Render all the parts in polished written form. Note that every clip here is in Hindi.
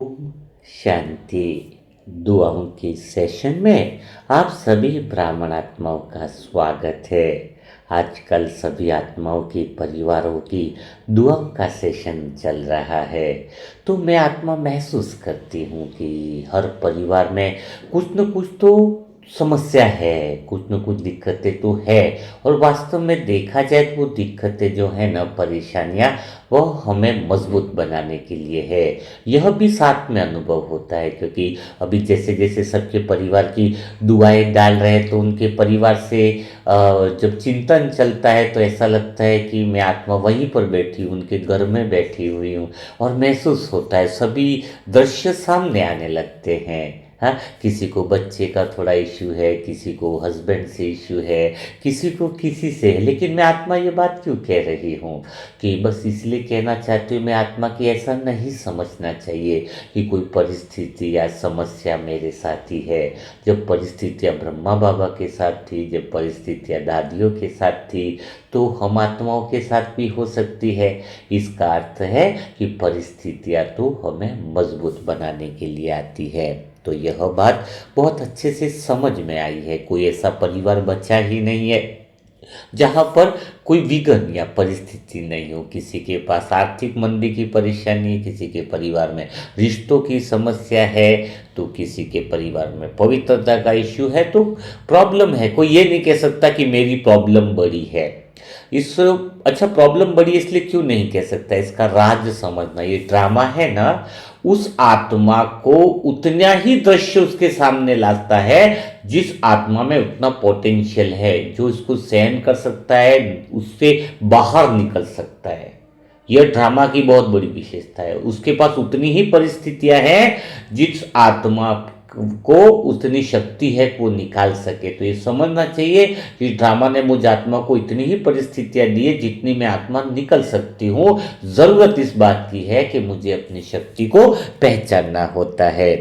ओम शांति। दुआओं के सेशन में आप सभी ब्राह्मण आत्माओं का स्वागत है। आजकल सभी आत्माओं के परिवारों की दुआओं का सेशन चल रहा है, तो मैं आत्मा महसूस करती हूँ कि हर परिवार में कुछ न कुछ तो समस्या है, कुछ न कुछ दिक्कतें तो है। और वास्तव में देखा जाए तो वो दिक्कतें जो है ना, परेशानियाँ, वो हमें मजबूत बनाने के लिए है। यह भी साथ में अनुभव होता है, क्योंकि अभी जैसे जैसे सबके परिवार की दुआएं डाल रहे हैं, तो उनके परिवार से जब चिंतन चलता है तो ऐसा लगता है कि मैं आत्मा वहीं पर बैठी हूँ, उनके घर में बैठी हुई हूँ। और महसूस होता है, सभी दृश्य सामने आने लगते हैं। हाँ, किसी को बच्चे का थोड़ा इश्यू है, किसी को हस्बैंड से इश्यू है, किसी को किसी से है। लेकिन मैं आत्मा ये बात क्यों कह रही हूँ कि बस इसलिए कहना चाहती हूँ मैं आत्मा की, ऐसा नहीं समझना चाहिए कि कोई परिस्थिति या समस्या मेरे साथ ही है। जब परिस्थितियाँ ब्रह्मा बाबा के साथ थी, जब परिस्थितियाँ दादियों के साथ थी, तो हम आत्माओं के साथ भी हो सकती है। इसका अर्थ है कि परिस्थितियाँ तो हमें मजबूत बनाने के लिए आती है। तो यह बात बहुत अच्छे से समझ में आई है। कोई ऐसा परिवार बचा ही नहीं है जहाँ पर कोई विघन या परिस्थिति नहीं हो। किसी के पास आर्थिक मंदी की परेशानी है, किसी के परिवार में रिश्तों की समस्या है, तो किसी के परिवार में पवित्रता का इश्यू है। तो प्रॉब्लम है, कोई ये नहीं कह सकता कि मेरी प्रॉब्लम बड़ी है। इस अच्छा, प्रॉब्लम बड़ी इसलिए क्यों नहीं कह सकता, इसका राज समझना। ये ड्रामा है ना, उस आत्मा को उतना ही दृश्य उसके सामने लाता है जिस आत्मा में उतना पोटेंशियल है, जो इसको सहन कर सकता है, उससे बाहर निकल सकता है। यह ड्रामा की बहुत बड़ी विशेषता है। उसके पास उतनी ही परिस्थितियां हैं जिस आत्मा को उतनी शक्ति है कि वो निकाल सके। तो ये समझना चाहिए कि ड्रामा ने मुझ आत्मा को इतनी ही परिस्थितियां दी है जितनी मैं आत्मा निकल सकती हूँ। जरूरत इस बात की है कि मुझे अपनी शक्ति को पहचानना होता है।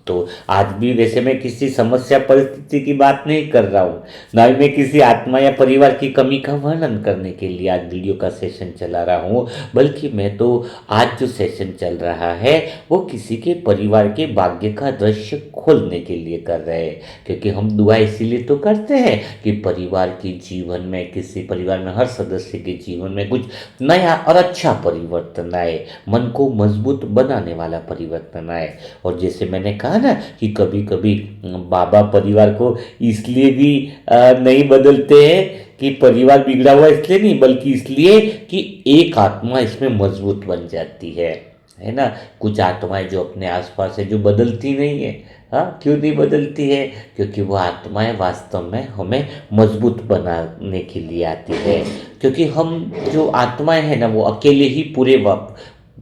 तो आज भी वैसे मैं किसी समस्या परिस्थिति की बात नहीं कर रहा हूँ, ना ही मैं किसी आत्मा या परिवार की कमी का वर्णन करने के लिए आज वीडियो का सेशन चला रहा हूँ, बल्कि मैं तो आज जो सेशन चल रहा है वो किसी के परिवार के भाग्य का दृश्य खोलने के लिए कर रहे हैं। क्योंकि हम दुआ इसीलिए तो करते हैं कि परिवार के जीवन में, किसी परिवार में हर सदस्य के जीवन में कुछ नया और अच्छा परिवर्तन आए, मन को मजबूत बनाने वाला परिवर्तन आए। और जैसे मैंने कहा ना कि कभी कभी बाबा परिवार को इसलिए भी नहीं बदलते हैं कि परिवार बिगड़ा हुआ इसलिए नहीं, बल्कि इसलिए कि एक आत्मा इसमें मजबूत बन जाती है ना। कुछ आत्माएं जो अपने आसपास है, जो बदलती नहीं है। हाँ, क्यों नहीं बदलती है? क्योंकि वो आत्माएं वास्तव में हमें मजबूत बनाने के लिए आती है। क्योंकि हम जो आत्माएं हैं ना, वो अकेले ही पूरे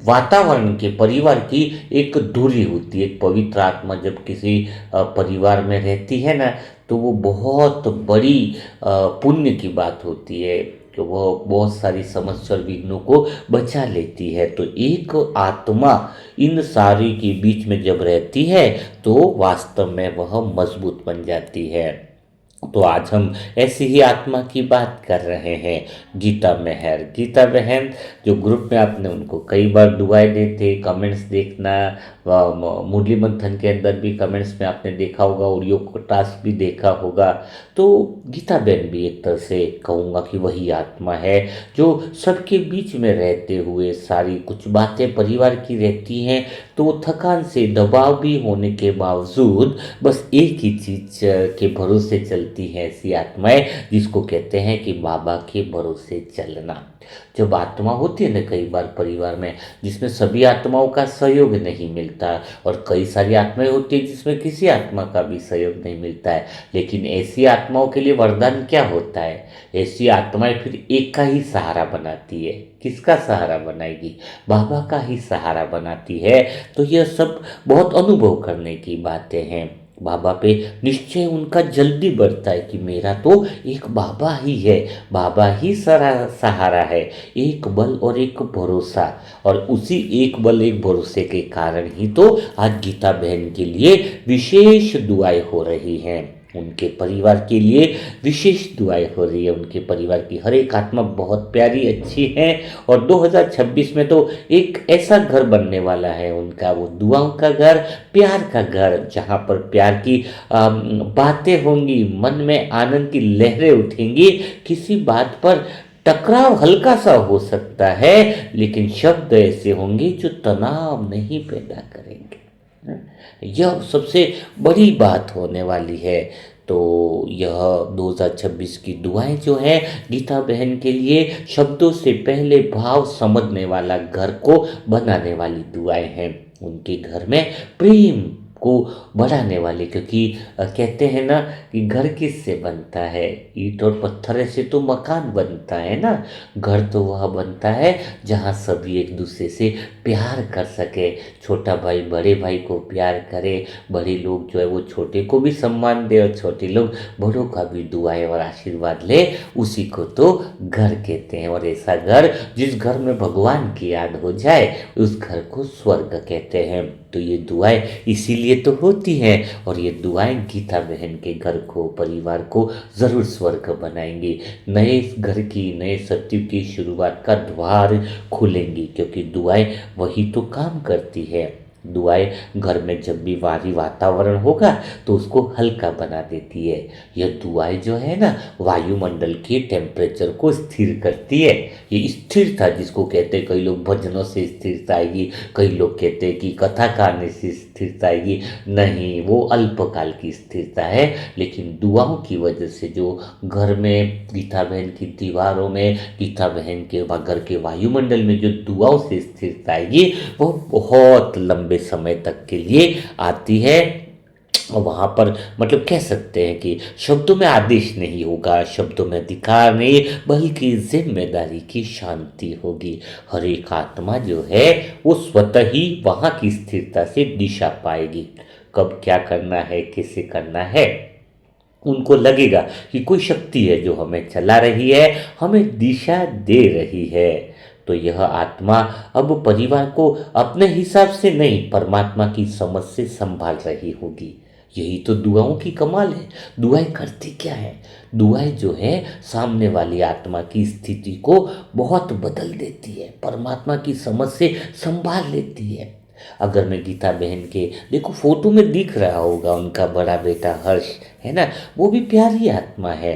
वातावरण के, परिवार की एक दूरी होती है। एक पवित्र आत्मा जब किसी परिवार में रहती है ना, तो वो बहुत बड़ी पुण्य की बात होती है कि वो बहुत सारी समस्या और विघ्नों को बचा लेती है। तो एक आत्मा इन सारी के बीच में जब रहती है तो वास्तव में वह मजबूत बन जाती है। तो आज हम ऐसी ही आत्मा की बात कर रहे हैं, गीता मेहर। गीता बहन जो ग्रुप में आपने उनको कई बार दुआएं देते, कमेंट्स देखना, मुरली मंथन के अंदर भी कमेंट्स में आपने देखा होगा, ऑडियो को टास्क भी देखा होगा। तो गीता बहन भी एक तरह से कहूँगा कि वही आत्मा है जो सबके बीच में रहते हुए सारी कुछ बातें परिवार की रहती हैं, तो वो थकान से, दबाव भी होने के बावजूद बस एक ही चीज के भरोसे चलती है ऐसी आत्माएं, जिसको कहते हैं कि बाबा के भरोसे चलना। जब आत्मा होती है ना कई बार परिवार में, जिसमें सभी आत्माओं का सहयोग नहीं मिलता, और कई सारी आत्माएं होती है जिसमें किसी आत्मा का भी सहयोग नहीं मिलता है, लेकिन ऐसी आत्माओं के लिए वरदान क्या होता है? ऐसी आत्माएं फिर एक का ही सहारा बनाती है। किसका सहारा बनाएगी? बाबा का ही सहारा बनाती है। तो यह सब बहुत अनुभव करने की बातें हैं। बाबा पे निश्चय उनका जल्दी बढ़ता है कि मेरा तो एक बाबा ही है, बाबा ही सहारा है, एक बल और एक भरोसा। और उसी एक बल एक भरोसे के कारण ही तो आज गीता बहन के लिए विशेष दुआएं हो रही हैं। उनके परिवार के लिए विशेष दुआएं हो रही है। उनके परिवार की हर एक आत्मा बहुत प्यारी अच्छी है और 2026 में तो एक ऐसा घर बनने वाला है उनका, वो दुआओं का घर, प्यार का घर, जहाँ पर प्यार की बातें होंगी, मन में आनंद की लहरें उठेंगी। किसी बात पर टकराव हल्का सा हो सकता है, लेकिन शब्द ऐसे होंगे जो तनाव नहीं पैदा करेंगे। यह सबसे बड़ी बात होने वाली है। तो यह 2026 की दुआएं जो है गीता बहन के लिए शब्दों से पहले भाव समझने वाला घर को बनाने वाली दुआएं हैं। उनके घर में प्रेम को बढ़ाने वाले, क्योंकि कहते हैं ना कि घर किससे बनता है, ईंट और पत्थर से तो मकान बनता है ना। घर तो वह बनता है जहाँ सभी एक दूसरे से प्यार कर सके, छोटा भाई बड़े भाई को प्यार करे, बड़े लोग जो है वो छोटे को भी सम्मान दे और छोटे लोग बड़ों का भी दुआएं और आशीर्वाद ले, उसी को तो घर कहते हैं। और ऐसा घर जिस घर में भगवान की याद हो जाए उस घर को स्वर्ग कहते हैं। तो ये दुआएं इसीलिए तो होती हैं और ये दुआएं गीता बहन के घर को, परिवार को ज़रूर स्वर्ग बनाएंगी। नए घर की, नए सत्युग की शुरुआत का द्वार खुलेंगी, क्योंकि दुआएं वही तो काम करती है। दुआएं घर में जब भी भारी वातावरण होगा तो उसको हल्का बना देती है। यह दुआएं जो है ना वायुमंडल के टेम्परेचर को स्थिर करती है। ये स्थिरता जिसको कहते हैं, कई लोग भजनों से स्थिरता आएगी, कई लोग कहते हैं कि कथा कहने से स्थिरता आएगी। नहीं, वो अल्पकाल की स्थिरता है, लेकिन दुआओं की वजह से जो घर में गीता बहन की दीवारों में, गीता बहन के घर के वायुमंडल में जो दुआओं से स्थिरता आएगी वो बहुत लंबे समय तक के लिए आती है। और वहाँ पर मतलब कह सकते हैं कि शब्दों में आदेश नहीं होगा, शब्दों में अधिकार नहीं, बल्कि जिम्मेदारी की शांति होगी। हर एक आत्मा जो है वो स्वतः ही वहाँ की स्थिरता से दिशा पाएगी। कब क्या करना है, कैसे करना है, उनको लगेगा कि कोई शक्ति है जो हमें चला रही है, हमें दिशा दे रही है। तो यह आत्मा अब परिवार को अपने हिसाब से नहीं, परमात्मा की समझ से संभाल रही होगी। यही तो दुआओं की कमाल है। दुआएं करती क्या है? दुआएं जो है सामने वाली आत्मा की स्थिति को बहुत बदल देती है, परमात्मा की समझ से संभाल लेती है। अगर मैं गीता बहन के देखो फोटो में दिख रहा होगा उनका बड़ा बेटा हर्ष, है ना, वो भी प्यारी आत्मा है।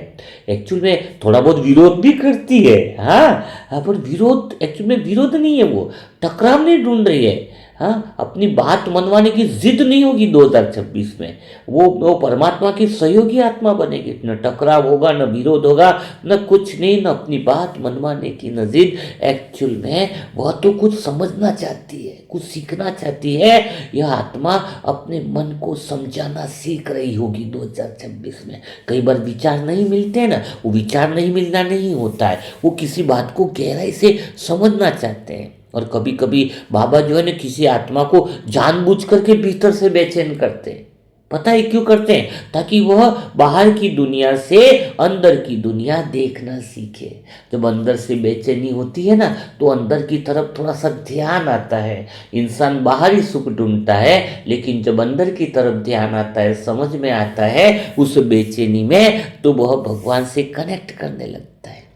एक्चुअल में थोड़ा बहुत विरोध भी करती है, हाँ, पर विरोध एक्चुअल में विरोध नहीं है, वो टकराव नहीं ढूंढ रही है। हाँ, अपनी बात मनवाने की जिद नहीं होगी 2026 में। वो परमात्मा की सहयोगी आत्मा बनेगी। न टकराव होगा, न विरोध होगा, न कुछ नहीं, न अपनी बात मनवाने की न जिद। एक्चुअल में वह तो कुछ समझना चाहती है, कुछ सीखना चाहती है। यह आत्मा अपने मन को समझाना सीख रही होगी 2026 में। कई बार विचार नहीं मिलते हैं ना, वो विचार नहीं मिलना नहीं होता है, वो किसी बात को गहराई से समझना चाहते हैं। और कभी कभी बाबा जो है ना किसी आत्मा को जानबूझ करके भीतर से बेचैन करते हैं। पता है क्यों करते हैं? ताकि वह बाहर की दुनिया से अंदर की दुनिया देखना सीखे। जब अंदर से बेचैनी होती है ना तो अंदर की तरफ थोड़ा सा ध्यान आता है। इंसान बाहरी सुख ढूंढता है, लेकिन जब अंदर की तरफ ध्यान आता है, समझ में आता है उस बेचैनी में, तो वह भगवान से कनेक्ट करने लगता है।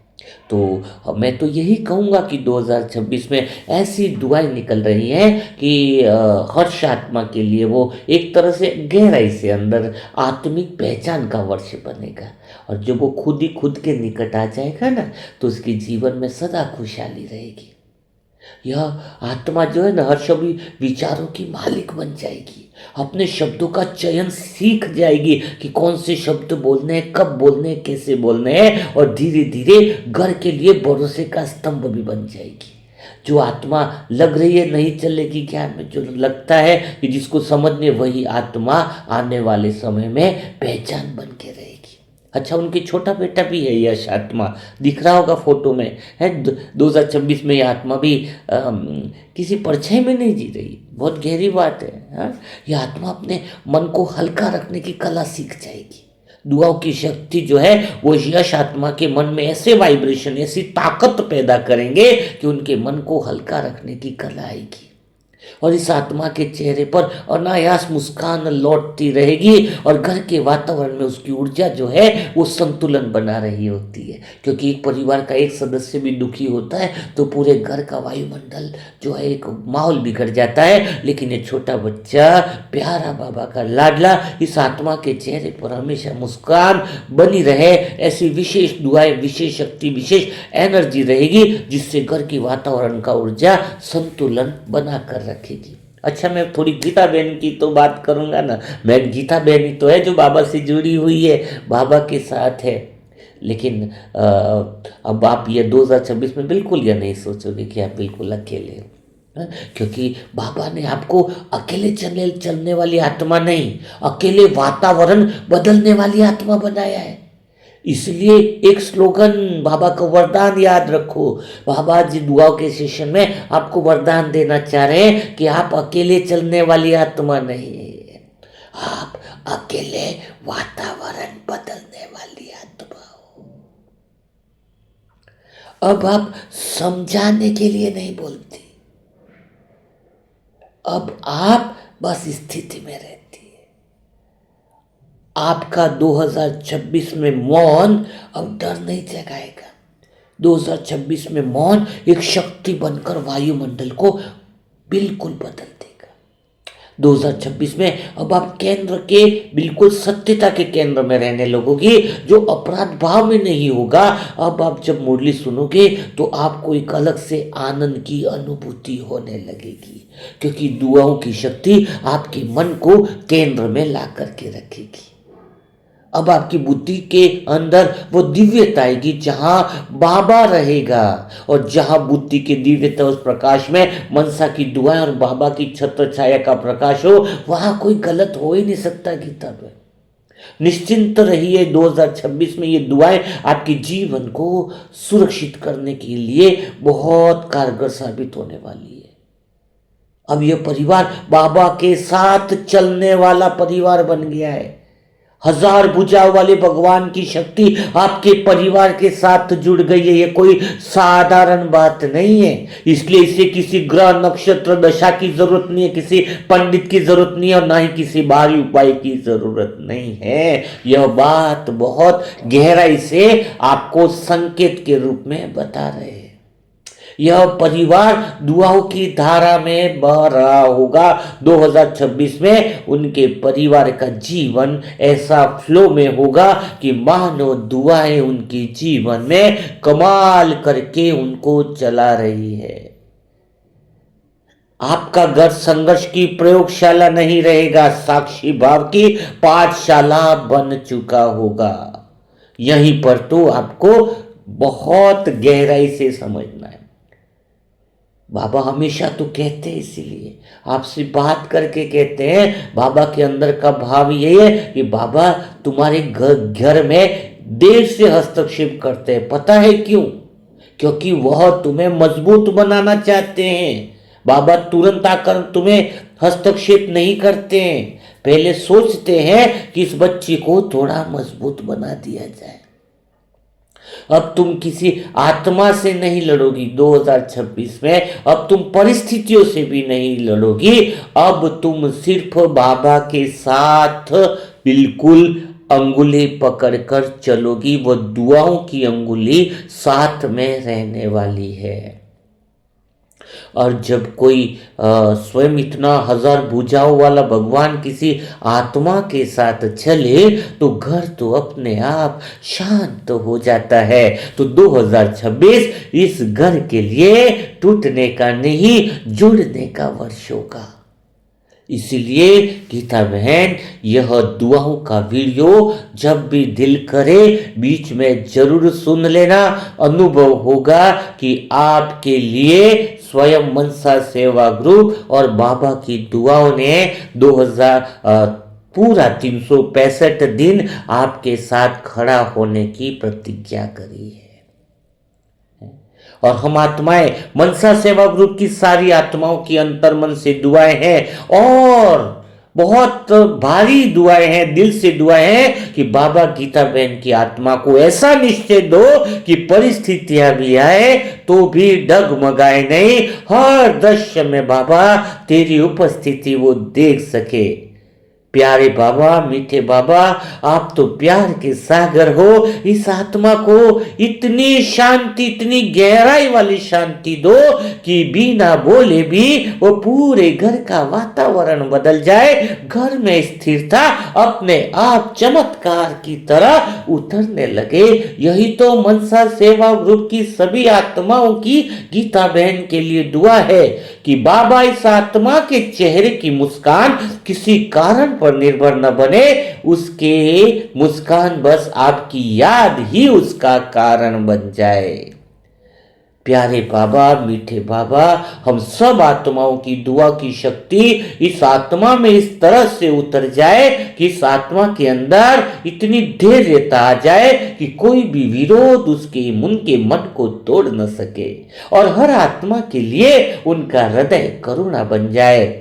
तो मैं तो यही कहूँगा कि 2026 में ऐसी दुआएं निकल रही हैं कि हर्ष आत्मा के लिए वो एक तरह से गहराई से अंदर आत्मिक पहचान का वर्ष बनेगा। और जब वो खुद ही खुद के निकट आ जाएगा ना तो उसके जीवन में सदा खुशहाली रहेगी। यह आत्मा जो है ना हर सभी विचारों की मालिक बन जाएगी। अपने शब्दों का चयन सीख जाएगी कि कौन से शब्द बोलने हैं, कब बोलने हैं, कैसे बोलने हैं। और धीरे धीरे घर के लिए भरोसे का स्तंभ भी बन जाएगी। जो आत्मा लग रही है नहीं चलेगी ज्ञान में, जो लगता है कि जिसको समझने, वही आत्मा आने वाले समय में पहचान बन के रहेगी। अच्छा, उनके छोटा बेटा भी है यश आत्मा, दिख रहा होगा फोटो में, है 2026 में यह आत्मा भी किसी परछाई में नहीं जी रही। बहुत गहरी बात है। हाँ, यह आत्मा अपने मन को हल्का रखने की कला सीख जाएगी। दुआओं की शक्ति जो है वो यश आत्मा के मन में ऐसे वाइब्रेशन, ऐसी ताकत पैदा करेंगे कि उनके मन को हल्का रखने की कला आएगी। और इस आत्मा के चेहरे पर अनायास मुस्कान लौटती रहेगी और घर के वातावरण में उसकी ऊर्जा जो है वो संतुलन बना रही होती है। क्योंकि एक परिवार का एक सदस्य भी दुखी होता है तो पूरे घर का वायुमंडल जो है एक माहौल बिगड़ जाता है। लेकिन ये छोटा बच्चा प्यारा बाबा का लाडला, इस आत्मा के चेहरे पर हमेशा मुस्कान बनी रहे, ऐसी विशेष दुआएं, विशेष शक्ति, विशेष एनर्जी रहेगी जिससे घर की वातावरण का ऊर्जा संतुलन बना कर रखेगी। अच्छा, मैं थोड़ी गीता बहन की तो बात करूंगा ना। मैं गीता बहन ही तो है जो बाबा से जुड़ी हुई है, बाबा के साथ है। लेकिन अब आप ये 2026 में बिल्कुल ये नहीं सोचोगे कि आप बिल्कुल अकेले हो, हाँ? क्योंकि बाबा ने आपको अकेले चलने वाली आत्मा नहीं, अकेले वातावरण बदलने वाली आत्मा बनाया है। इसलिए एक स्लोगन, बाबा का वरदान याद रखो। बाबा जी दुआओं के सेशन में आपको वरदान देना चाह रहे हैं कि आप अकेले चलने वाली आत्मा नहीं, आप अकेले वातावरण बदलने वाली आत्मा हो। अब आप समझाने के लिए नहीं बोलती, अब आप बस स्थिति में रहती है। आपका 2026 में मौन अब डर नहीं जगाएगा। 2026 में मौन एक शक्ति बनकर वायुमंडल को बिल्कुल बदल देगा। 2026 में अब आप केंद्र के, बिल्कुल सत्यता के केंद्र में रहने लगोगे, जो अपराध भाव में नहीं होगा। अब आप जब मुरली सुनोगे तो आपको एक अलग से आनंद की अनुभूति होने लगेगी, क्योंकि दुआओं की शक्ति आपके मन को केंद्र में ला करके रखेगी। अब आपकी बुद्धि के अंदर वो दिव्यता आएगी जहां बाबा रहेगा, और जहां बुद्धि की दिव्यता, उस प्रकाश में मनसा की दुआएं और बाबा की छत्र छाया का प्रकाश हो, वहां कोई गलत हो ही नहीं सकता। गीता में निश्चिंत रहिए। 2026 में ये दुआएं आपके जीवन को सुरक्षित करने के लिए बहुत कारगर साबित होने वाली है। अब यह परिवार बाबा के साथ चलने वाला परिवार बन गया है। हजार भुजाओं वाले भगवान की शक्ति आपके परिवार के साथ जुड़ गई है। ये कोई साधारण बात नहीं है। इसलिए इसे किसी ग्रह नक्षत्र दशा की जरूरत नहीं है, किसी पंडित की जरूरत नहीं है, और ना ही किसी बाहरी उपाय की जरूरत नहीं है। यह बात बहुत गहराई से आपको संकेत के रूप में बता रहे हैं। यह परिवार दुआओं की धारा में बह रहा होगा। 2026 में उनके परिवार का जीवन ऐसा फ्लो में होगा कि मानो दुआएं उनके जीवन में कमाल करके उनको चला रही है। आपका घर संघर्ष की प्रयोगशाला नहीं रहेगा, साक्षी भाव की पाठशाला बन चुका होगा। यहीं पर तो आपको बहुत गहराई से समझना है। बाबा हमेशा तो कहते हैं, इसीलिए आपसे बात करके कहते हैं, बाबा के अंदर का भाव ये है कि बाबा तुम्हारे घर में देर से हस्तक्षेप करते हैं। पता है क्यों? क्योंकि वह तुम्हें मजबूत बनाना चाहते हैं। बाबा तुरंत आकर तुम्हें हस्तक्षेप नहीं करते हैं, पहले सोचते हैं कि इस बच्ची को थोड़ा मजबूत बना दिया जाए। अब तुम किसी आत्मा से नहीं लड़ोगी 2026 में, अब तुम परिस्थितियों से भी नहीं लड़ोगी। अब तुम सिर्फ बाबा के साथ बिल्कुल अंगुली पकड़कर चलोगी। वो दुआओं की अंगुली साथ में रहने वाली है। और जब कोई स्वयं इतना हजार भुजाओं वाला भगवान किसी आत्मा के साथ चले तो घर तो अपने आप शांत हो जाता है। तो 2026 इस घर के लिए टूटने का नहीं, जुड़ने का वर्ष होगा। इसीलिए गीता बहन, यह दुआओं का वीडियो जब भी दिल करे बीच में जरूर सुन लेना। अनुभव होगा कि आपके लिए स्वयं मनसा सेवा ग्रुप और बाबा की दुआओं ने 2000 पूरा 365 दिन आपके साथ खड़ा होने की प्रतिज्ञा करी है। और हम आत्माएं, मनसा सेवा ग्रुप की सारी आत्माओं की अंतर्मन से दुआएं हैं। और बहुत भारी दुआएं हैं, दिल से दुआएं हैं कि बाबा गीता बहन की आत्मा को ऐसा निश्चय दो कि परिस्थितियां भी आए तो भी डगमगाए नहीं, हर दृश्य में बाबा तेरी उपस्थिति वो देख सके। प्यारे बाबा, मीठे बाबा, आप तो प्यार के सागर हो। इस आत्मा को इतनी शांति, इतनी गहराई वाली शांति दो कि बिना बोले भी वो पूरे घर का वातावरण बदल जाए, घर में स्थिरता अपने आप चमत्कार की तरह उतरने लगे। यही तो मनसा सेवा ग्रुप की सभी आत्माओं की गीता बहन के लिए दुआ है कि बाबा इस आत्मा के चेहरे की मुस्कान किसी कारण पर निर्भर न बने, उसके मुस्कान बस आपकी याद ही उसका कारण बन जाए। प्यारे बाबा, मीठे बाबा, हम सब आत्माओं की दुआ की शक्ति इस आत्मा में इस तरह से उतर जाए कि इस आत्मा के अंदर इतनी धैर्यता आ जाए कि कोई भी विरोध उसके उनके मन को तोड़ न सके, और हर आत्मा के लिए उनका हृदय करुणा बन जाए।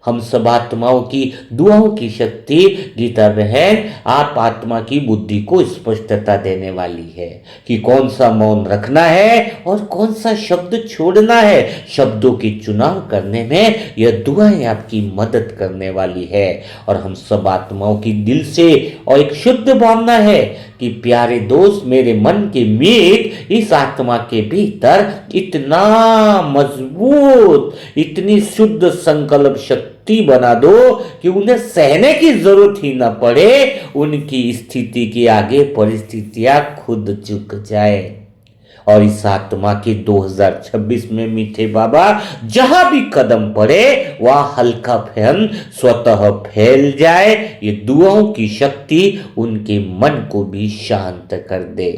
हम सब आत्माओं की दुआओं की शक्ति गीता बहन आप आत्मा की बुद्धि को स्पष्टता देने वाली है कि कौन सा मौन रखना है और कौन सा शब्द छोड़ना है। शब्दों की चुनाव करने में यह दुआएं आपकी मदद करने वाली है। और हम सब आत्माओं की दिल से और एक शुद्ध भावना है कि प्यारे दोस्त, मेरे मन के मीत इस आत्मा के भीतर इतना मजबूत, इतनी शुद्ध संकल्प शक्ति बना दो कि उन्हें सहने की जरूरत ही ना पड़े, उनकी स्थिति के आगे परिस्थितियां खुद झुक जाए। और इस आत्मा के 2026 में मीठे बाबा जहां भी कदम पड़े वह हल्का फैन स्वतः फैल जाए। ये दुआओं की शक्ति उनके मन को भी शांत कर दे।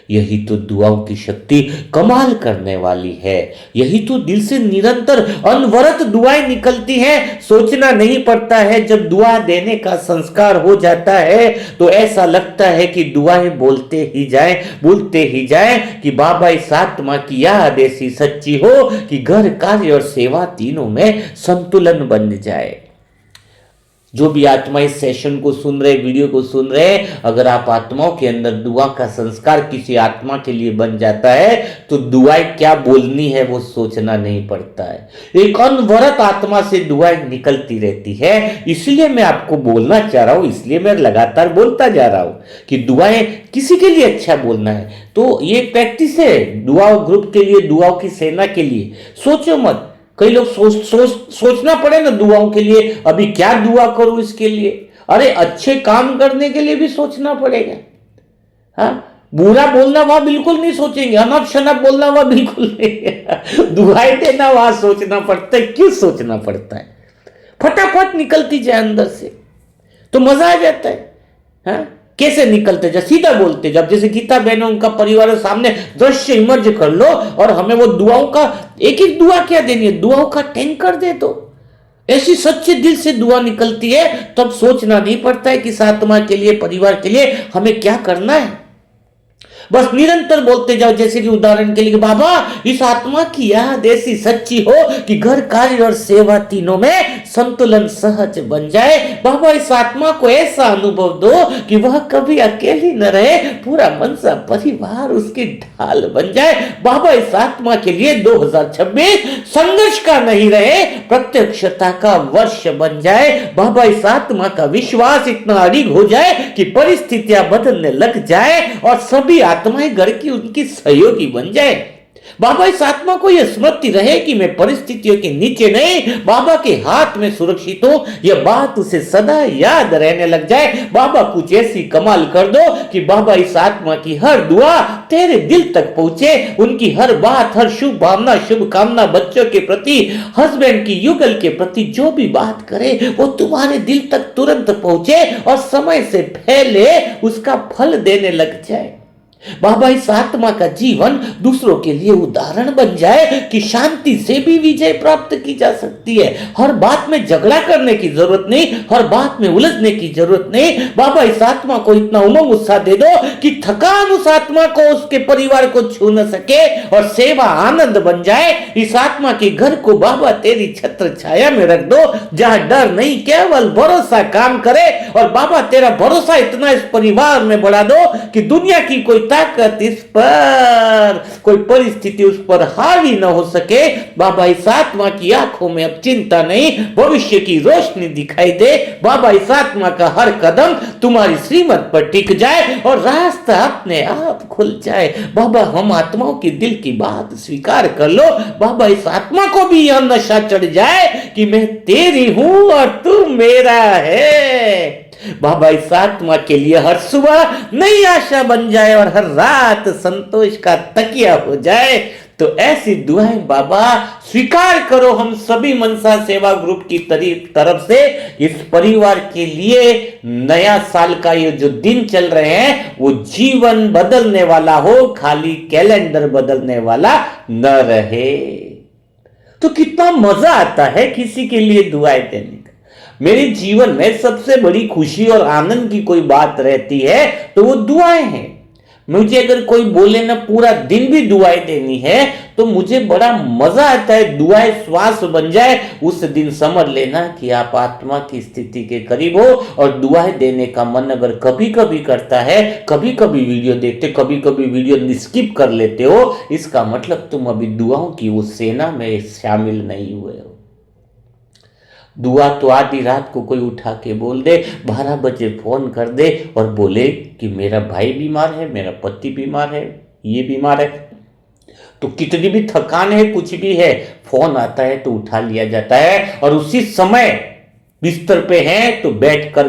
यही तो दुआओं की शक्ति कमाल करने वाली है। यही तो दिल से निरंतर अनवरत दुआएं निकलती हैं। सोचना नहीं पड़ता है। जब दुआ देने का संस्कार हो जाता है तो ऐसा लगता है कि दुआएं बोलते ही जाएं कि बाबा इस आत्मा की याद ऐसी सच्ची हो कि घर, कार्य और सेवा तीनों में संतुलन बन जाए। जो भी आत्मा इस सेशन को सुन रहे, वीडियो को सुन रहे, अगर आप आत्माओं के अंदर दुआ का संस्कार किसी आत्मा के लिए बन जाता है तो दुआएं क्या बोलनी है वो सोचना नहीं पड़ता है। एक अनवरत आत्मा से दुआएं निकलती रहती है। इसलिए मैं आपको बोलना चाह रहा हूं, इसलिए मैं लगातार बोलता जा रहा हूं कि दुआएं किसी के लिए अच्छा बोलना है। तो ये प्रैक्टिस है दुआओं ग्रुप के लिए, दुआओं की सेना के लिए। सोचो मत, कई लोग सोचना पड़े ना दुआओं के लिए, अभी क्या दुआ करूं इसके लिए। अरे अच्छे काम करने के लिए भी सोचना पड़ेगा। हाँ, बुरा बोलना वहां बिल्कुल नहीं सोचेंगे, अनप शनप बोलना वहां बिल्कुल नहीं। दुआएं देना वहां सोचना पड़ता है। क्यों सोचना पड़ता है? फटाफट निकलती जाए अंदर से तो मजा आ जाता है। हाँ, कैसे निकलते, जब सीधा बोलते, जब जैसे गीता बहनों उनका परिवार सामने दृश्य इमर्ज कर लो और हमें वो दुआओं का एक एक दुआ क्या देनी है, दुआओं का टैंकर दे दो। ऐसी सच्चे दिल से दुआ निकलती है, तब सोचना नहीं पड़ता है कि इस आत्मा के लिए, परिवार के लिए हमें क्या करना है। बस निरंतर बोलते जाओ। जैसे कि उदाहरण के लिए, बाबा इस आत्मा की याद ऐसी सच्ची हो कि घर, कार्य और सेवा तीनों में संतुलन सहज बन जाए। बाबा इस आत्मा को ऐसा अनुभव दो कि वह कभी अकेली न रहे, पूरा मनसा परिवार उसकी ढाल बन जाए। बाबा इस आत्मा के लिए 2026 संघर्ष का नहीं रहे, प्रत्यक्षता का वर्ष बन जाए। बाबा इस आत्मा का विश्वास इतना अडिग हो जाए कि परिस्थितियां बदलने लग जाए और सभी आत्माएं घर की उनकी सहयोगी बन जाए। बाबा इस आत्मा को यह स्मृति रहे कि मैं परिस्थितियों के नीचे नहीं, बाबा के हाथ में सुरक्षित हूं। यह बात उसे सदा याद रहने लग जाए। बाबा कुछ ऐसी कमाल कर दो कि बाबा इस आत्मा की हर दुआ तेरे दिल तक पहुंचे। उनकी हर बात, हर शुभ भावना, शुभ कामना, बच्चों के प्रति, हस्बैंड की युगल के प्रति जो भी बात करे वो तुम्हारे दिल तक तुरंत पहुंचे और समय से पहले उसका फल देने लग जाए। बाबा इस आत्मा का जीवन दूसरों के लिए उदाहरण बन जाए कि शांति से भी विजय प्राप्त की जा सकती है। हर बात में झगड़ा करने की जरूरत नहीं, हर बात में उलझने की जरूरत नहीं। बाबा इस आत्मा को इतना उमंग उत्साह दे दो कि थकान उस आत्मा को, उसके परिवार को छू न सके और सेवा आनंद बन जाए। इस आत्मा के घर को बाबा तेरी छत्र छाया में रख दो, जहां डर नहीं केवल भरोसा काम करे। और बाबा तेरा भरोसा इतना इस परिवार में बढ़ा दो कि दुनिया की कोई ताकत इस पर, कोई परिस्थिति उस पर हावी न हो सके। बाबा इस आत्मा की आंखों में अब चिंता नहीं, भविष्य की रोशनी दिखाई दे। बाबा इस आत्मा का हर कदम तुम्हारी श्रीमत पर टिक जाए और रास्ता अपने आप खुल जाए। बाबा हम आत्माओं की दिल की बात स्वीकार कर लो। बाबा इस आत्मा को भी यह नशा चढ़ जाए कि मैं तेरी हूं और तू मेरा है। बाबा इस आत्मा के लिए हर सुबह नई आशा बन जाए और हर रात संतोष का तकिया हो जाए। तो ऐसी दुआएं बाबा स्वीकार करो हम सभी मनसा सेवा ग्रुप की तरफ से। इस परिवार के लिए नया साल का ये जो दिन चल रहे हैं वो जीवन बदलने वाला हो, खाली कैलेंडर बदलने वाला न रहे। तो कितना मजा आता है किसी के लिए दुआएं देने। मेरे जीवन में सबसे बड़ी खुशी और आनंद की कोई बात रहती है तो वो दुआएं हैं। मुझे अगर कोई बोले ना पूरा दिन भी दुआएं देनी है तो मुझे बड़ा मजा आता है। दुआएं श्वास बन जाए उस दिन समझ लेना कि आप आत्मा की स्थिति के करीब हो। और दुआएं देने का मन अगर कभी कभी करता है, कभी कभी वीडियो देखते, कभी कभी वीडियो स्किप कर लेते हो, इसका मतलब तुम अभी दुआओं की उस सेना में शामिल नहीं हुए हो। दुआ तो आधी रात को कोई उठा के बोल दे, 12 बजे फोन कर दे और बोले कि मेरा भाई बीमार है, मेरा पति बीमार है, ये बीमार है, तो कितनी भी थकान है, कुछ भी है, फोन आता है तो उठा लिया जाता है और उसी समय बिस्तर पे है तो बैठकर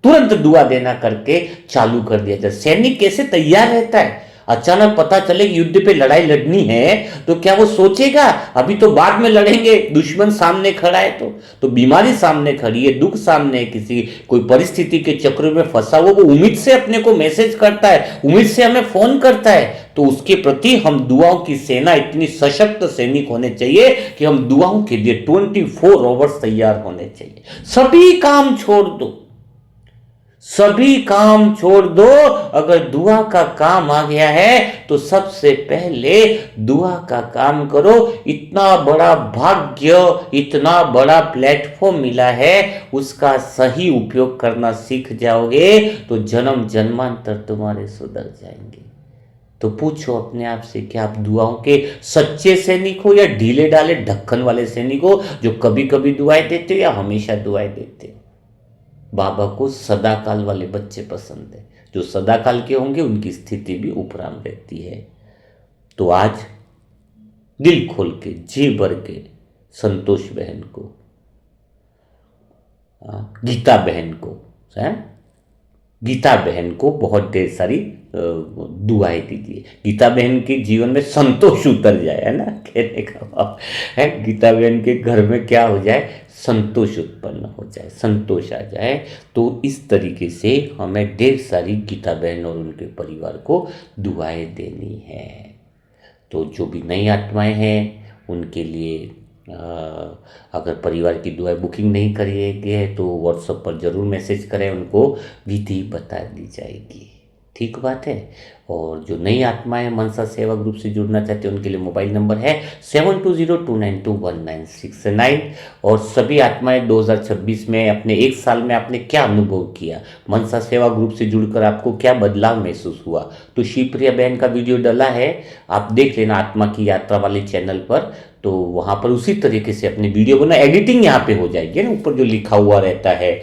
तुरंत दुआ देना करके चालू कर दिया जाता है। सैनिक कैसे तैयार रहता है, अचानक पता चले कि युद्ध पे लड़ाई लड़नी है तो क्या वो सोचेगा अभी तो बाद में लड़ेंगे, दुश्मन सामने खड़ा है तो बीमारी सामने खड़ी है, दुख सामने है, किसी कोई परिस्थिति के चक्र में फंसा वो उम्मीद से अपने को मैसेज करता है, उम्मीद से हमें फोन करता है। तो उसके प्रति हम दुआओं की सेना इतनी सशक्त सैनिक होने चाहिए कि हम दुआओं के लिए 24 आवर्स तैयार होने चाहिए। सभी काम छोड़ दो, सभी काम छोड़ दो। अगर दुआ का काम आ गया है तो सबसे पहले दुआ का काम करो। इतना बड़ा भाग्य, इतना बड़ा प्लेटफॉर्म मिला है, उसका सही उपयोग करना सीख जाओगे तो जन्म जन्मांतर तुम्हारे सुधर जाएंगे। तो पूछो अपने आप से कि आप दुआओं के सच्चे सैनिक हो या ढीले ढाले ढक्कन वाले सैनिक हो जो कभी कभी दुआएं देते हो या हमेशा दुआएं देते हो। बाबा को सदाकाल वाले बच्चे पसंद है, जो सदाकाल के होंगे उनकी स्थिति भी उपराम रहती है। तो आज दिल खोल के जी भर के संतोष बहन को, गीता बहन को, गीता बहन को बहुत ढेर सारी दुआएं दीजिए। गीता बहन के जीवन में संतोष उतर जाए, है ना, कहने का भाव है। गीता बहन के घर में क्या हो जाए, संतोष उत्पन्न हो जाए, संतोष आ जाए। तो इस तरीके से हमें ढेर सारी गीता बहन और उनके परिवार को दुआएं देनी है। तो जो भी नई आत्माएं हैं उनके लिए अगर परिवार की दुआएं बुकिंग नहीं करी है तो व्हाट्सएप पर ज़रूर मैसेज करें, उनको विधि बता दी जाएगी। ठीक बात है। और जो नई आत्माएं मनसा सेवा ग्रुप से जुड़ना चाहते हैं उनके लिए मोबाइल नंबर है 7202921969। और सभी आत्माएं 2026 में अपने एक साल में आपने क्या अनुभव किया, मनसा सेवा ग्रुप से जुड़कर आपको क्या बदलाव महसूस हुआ, तो शिवप्रिया बहन का वीडियो डला है, आप देख लेना आत्मा की यात्रा वाले चैनल पर। तो वहाँ पर उसी तरीके से अपनी वीडियो बना, एडिटिंग यहाँ पे हो जाएगी ना, ऊपर जो लिखा हुआ रहता है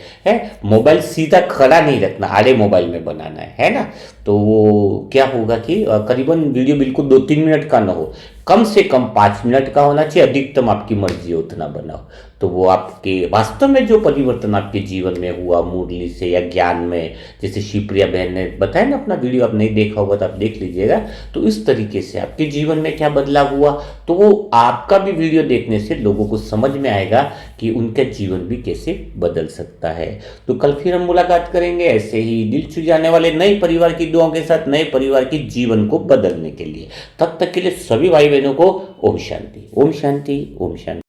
मोबाइल सीधा खड़ा नहीं रखना, आड़े मोबाइल में बनाना है ना। तो वो क्या होगा कि करीबन वीडियो बिल्कुल 2-3 मिनट का ना हो, कम से कम 5 मिनट का होना चाहिए, अधिकतम आपकी मर्जी हो उतना बनाओ। तो वो आपके वास्तव में जो परिवर्तन आपके जीवन में हुआ मुरली से या ज्ञान में, जैसे शिवप्रिया बहन ने बताया ना, अपना वीडियो आप नहीं देखा होगा तो आप देख लीजिएगा। तो इस तरीके से आपके जीवन में क्या बदलाव हुआ, तो वो आपका भी वीडियो देखने से लोगों को समझ में आएगा कि उनका जीवन भी कैसे बदल सकता है। तो कल फिर हम मुलाकात करेंगे ऐसे ही दिल छू जाने वाले नए परिवार की दुआओं के साथ, नए परिवार के जीवन को बदलने के लिए। तब तक के लिए सभी भाई बहनों को ओम शांति, ओम शांति, ओम शांति।